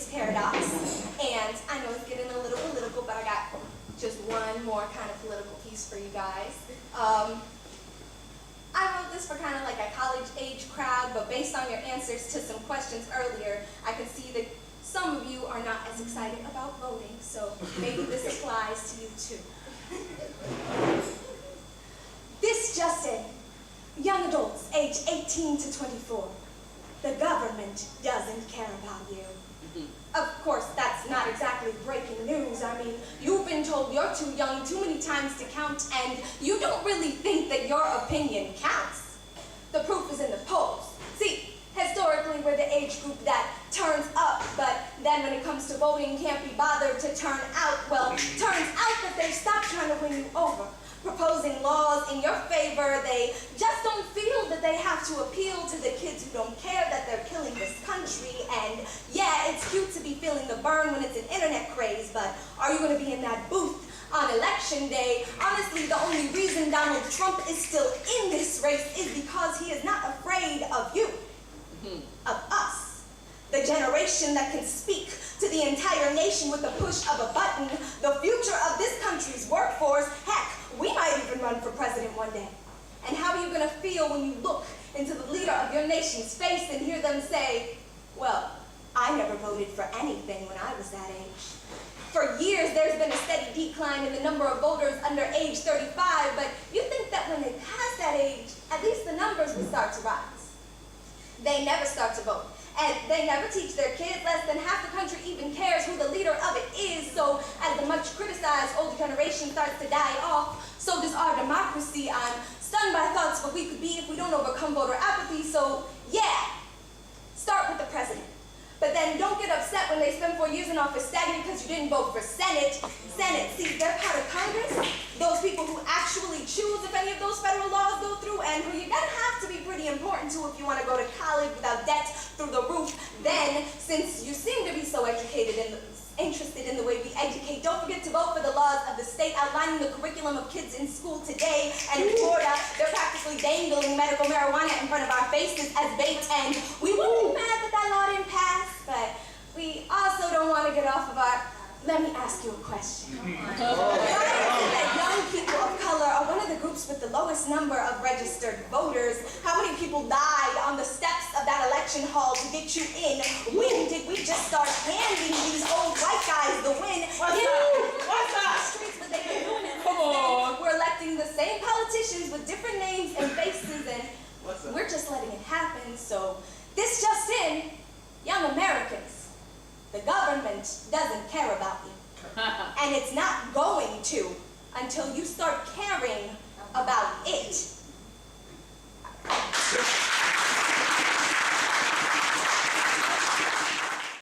Its paradox. And I know it's getting a little political, but I got just one more kind of political piece for you guys. I wrote this for kind of like a college-age crowd, but based on your answers to some questions earlier, I can see that some of you are not as excited about voting, so maybe this applies to you too. This just in. Young adults, age 18 to 24. The government doesn't care about you. Of course, that's not exactly breaking news. I mean, you've been told you're too young too many times to count, and you don't really think that your opinion counts. The proof is in the polls. See, historically, we're the age group that turns up, but then when it comes to voting, can't be bothered to turn out. Well, turns out that they've stopped trying to win you over. Proposing laws in your favor, they just don't feel that they have to appeal to the kids who don't care that they're killing this country. And yeah, it's cute to be feeling the burn when it's an internet craze, but are you going to be in that booth on election day? Honestly, the only reason Donald Trump is still in this race is because he is not afraid of you, of us. The generation that can speak to the entire nation with the push of a button, the future of this country's workforce. Heck, we might even run for president one day. And how are you going to feel when you look into the leader of your nation's face and hear them say, well, I never voted for anything when I was that age. For years, there's been a steady decline in the number of voters under age 35, but you think that when they pass that age, at least the numbers will start to rise. They never start to vote. And they never teach their kids. Less than half the country even cares who the leader of it is. So as the much criticized older generation starts to die off, so does our democracy. I'm stunned by thoughts of what we could be if we don't overcome voter apathy. So yeah, start with the president. But then don't get upset when they spend 4 years in office stagnant because you didn't vote for Senate. Senate, see, they're part of Congress. Those people who actually choose if any of those federal laws go through, and who you're gonna have to be pretty important to if you want to go to college without debt through the roof. Then, since you seem to be so educated and interested in the way we educate, don't forget to vote for the laws of the state outlining the curriculum of kids in school today. And in Florida, they're practically dangling medical marijuana in front of our faces as bait. And we wouldn't be mad that that law didn't pass, but we also don't want to get off of our... Let me ask you a question. Why is it that young people of color are one of the groups with the lowest number of registered voters? How many people died on the steps of that election hall to get you in? When did we just start handing these old white guys the win? What's up? Streets, but they've been doing it since then. We're electing the same politicians with different names and faces, and we're just letting it happen. So this just in, young Americans, the government doesn't care about you. And it's not going to until you start caring about it.